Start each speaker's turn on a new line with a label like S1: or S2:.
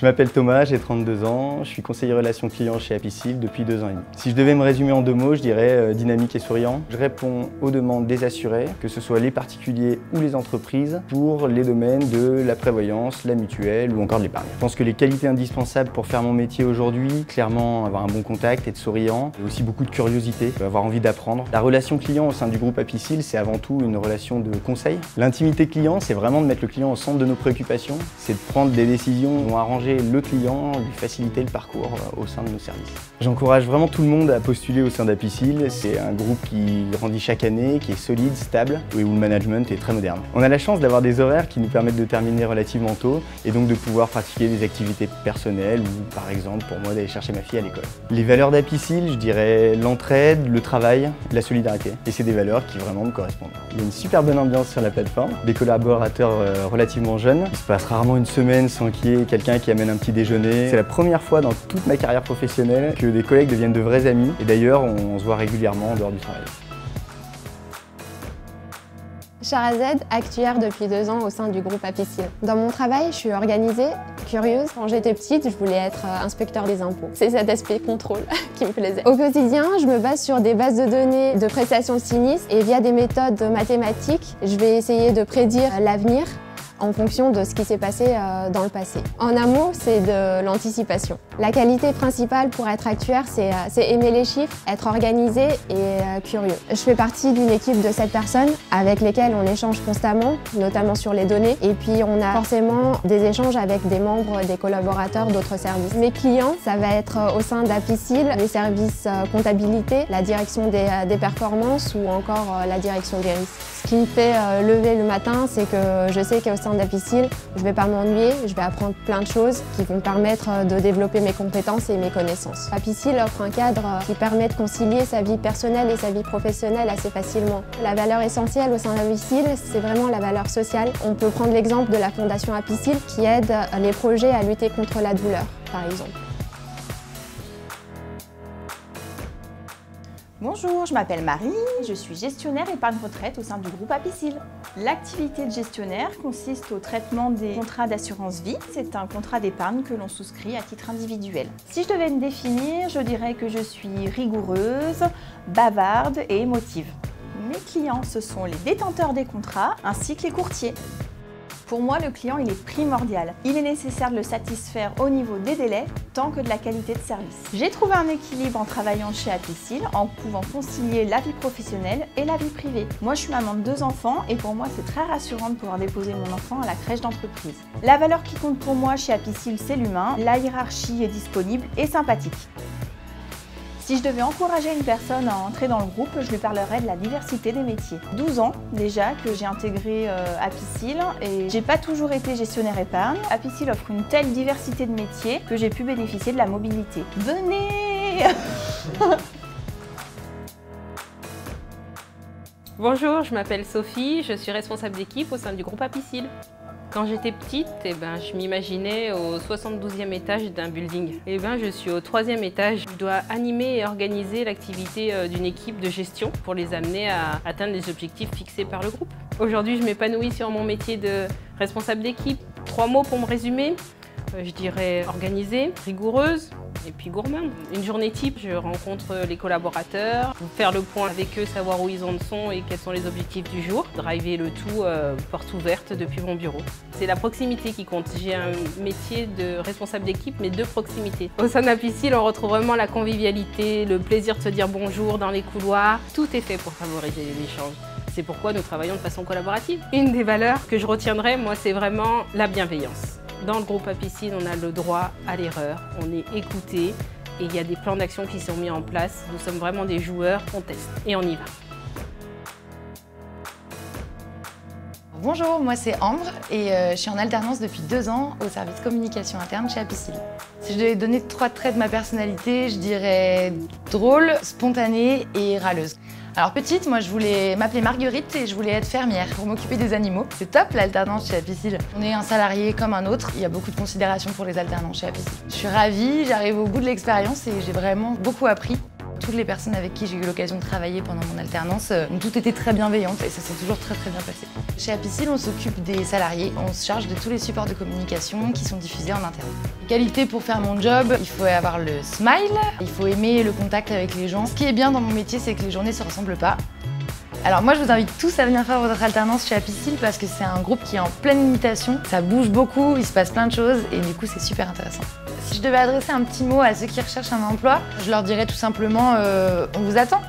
S1: Je m'appelle Thomas, j'ai 32 ans, je suis conseiller relations clients chez Apicil depuis 2 ans et demi. Si je devais me résumer en 2 mots, je dirais dynamique et souriant. Je réponds aux demandes des assurés, que ce soit les particuliers ou les entreprises, pour les domaines de la prévoyance, la mutuelle ou encore de l'épargne. Je pense que les qualités indispensables pour faire mon métier aujourd'hui, clairement avoir un bon contact, être souriant, et aussi beaucoup de curiosité, avoir envie d'apprendre. La relation client au sein du groupe Apicil, c'est avant tout une relation de conseil. L'intimité client, c'est vraiment de mettre le client au centre de nos préoccupations, c'est de prendre des décisions qui vont arranger le client, lui faciliter le parcours au sein de nos services. J'encourage vraiment tout le monde à postuler au sein d'Apicil. C'est un groupe qui grandit chaque année, qui est solide, stable et où le management est très moderne. On a la chance d'avoir des horaires qui nous permettent de terminer relativement tôt et donc de pouvoir pratiquer des activités personnelles ou par exemple pour moi d'aller chercher ma fille à l'école. Les valeurs d'Apicil, je dirais l'entraide, le travail, la solidarité. Et c'est des valeurs qui vraiment me correspondent. Il y a une super bonne ambiance sur la plateforme, des collaborateurs relativement jeunes. Il se passe rarement une semaine sans qu'il y ait quelqu'un qui amène un petit déjeuner. C'est la première fois dans toute ma carrière professionnelle que des collègues deviennent de vrais amis. Et d'ailleurs, on se voit régulièrement en dehors du travail.
S2: Charazed, actuaire depuis 2 ans au sein du groupe Apicil. Dans mon travail, je suis organisée, curieuse. Quand j'étais petite, je voulais être inspecteur des impôts. C'est cet aspect contrôle qui me plaisait. Au quotidien, je me base sur des bases de données de prestations de sinistres et via des méthodes mathématiques, je vais essayer de prédire l'avenir en fonction de ce qui s'est passé dans le passé. En un mot, c'est de l'anticipation. La qualité principale pour être actuaire, c'est aimer les chiffres, être organisé et curieux. Je fais partie d'une équipe de 7 personnes avec lesquelles on échange constamment, notamment sur les données. Et puis on a forcément des échanges avec des membres, des collaborateurs d'autres services. Mes clients, ça va être au sein d'Apicil, les services comptabilité, la direction des performances ou encore la direction des risques. Ce qui me fait lever le matin, c'est que je sais qu'au sein d'Apicil, je ne vais pas m'ennuyer, je vais apprendre plein de choses qui vont me permettre de développer mes compétences et mes connaissances. Apicil offre un cadre qui permet de concilier sa vie personnelle et sa vie professionnelle assez facilement. La valeur essentielle au sein d'Apicil, c'est vraiment la valeur sociale. On peut prendre l'exemple de la Fondation Apicil qui aide les projets à lutter contre la douleur, par exemple.
S3: Bonjour, je m'appelle Marie, je suis gestionnaire épargne retraite au sein du groupe Apicil. L'activité de gestionnaire consiste au traitement des contrats d'assurance vie. C'est un contrat d'épargne que l'on souscrit à titre individuel. Si je devais me définir, je dirais que je suis rigoureuse, bavarde et émotive. Mes clients, ce sont les détenteurs des contrats ainsi que les courtiers. Pour moi, le client, il est primordial. Il est nécessaire de le satisfaire au niveau des délais, tant que de la qualité de service. J'ai trouvé un équilibre en travaillant chez Apicil, en pouvant concilier la vie professionnelle et la vie privée. Moi, je suis maman de 2 enfants et pour moi, c'est très rassurant de pouvoir déposer mon enfant à la crèche d'entreprise. La valeur qui compte pour moi chez Apicil, c'est l'humain. La hiérarchie est disponible et sympathique. Si je devais encourager une personne à entrer dans le groupe, je lui parlerais de la diversité des métiers. 12 ans déjà que j'ai intégré Apicil et j'ai pas toujours été gestionnaire épargne. Apicil offre une telle diversité de métiers que j'ai pu bénéficier de la mobilité. Venez!
S4: Bonjour, je m'appelle Sophie, je suis responsable d'équipe au sein du groupe Apicil. Quand j'étais petite, je m'imaginais au 72e étage d'un building. Je suis au 3e étage. Je dois animer et organiser l'activité d'une équipe de gestion pour les amener à atteindre les objectifs fixés par le groupe. Aujourd'hui, je m'épanouis sur mon métier de responsable d'équipe. 3 mots pour me résumer. Je dirais organisée, rigoureuse et puis gourmande. Une journée type, je rencontre les collaborateurs, faire le point avec eux, savoir où ils en sont et quels sont les objectifs du jour. Driver le tout porte ouverte depuis mon bureau. C'est la proximité qui compte. J'ai un métier de responsable d'équipe, mais de proximité. Au sein d'Apicil, on retrouve vraiment la convivialité, le plaisir de se dire bonjour dans les couloirs. Tout est fait pour favoriser les échanges. C'est pourquoi nous travaillons de façon collaborative. Une des valeurs que je retiendrai, moi, c'est vraiment la bienveillance. Dans le groupe Apicil, on a le droit à l'erreur, on est écouté et il y a des plans d'action qui sont mis en place. Nous sommes vraiment des joueurs, on teste et on y va.
S5: Bonjour, moi c'est Ambre et je suis en alternance depuis 2 ans au service communication interne chez Apicil. Si je devais donner 3 traits de ma personnalité, je dirais drôle, spontanée et râleuse. Alors petite, moi je voulais m'appeler Marguerite et je voulais être fermière pour m'occuper des animaux. C'est top l'alternance chez Apicil. On est un salarié comme un autre, il y a beaucoup de considération pour les alternants chez Apicil. Je suis ravie, j'arrive au bout de l'expérience et j'ai vraiment beaucoup appris. Toutes les personnes avec qui j'ai eu l'occasion de travailler pendant mon alternance ont toutes été très bienveillantes et ça s'est toujours très bien passé. Chez Apicil, on s'occupe des salariés, on se charge de tous les supports de communication qui sont diffusés en interne. Les qualités pour faire mon job, il faut avoir le smile, il faut aimer le contact avec les gens. Ce qui est bien dans mon métier, c'est que les journées ne se ressemblent pas. Alors moi, je vous invite tous à venir faire votre alternance chez Apicil parce que c'est un groupe qui est en pleine mutation. Ça bouge beaucoup, il se passe plein de choses et du coup, c'est super intéressant. Si je devais adresser un petit mot à ceux qui recherchent un emploi, je leur dirais tout simplement on vous attend.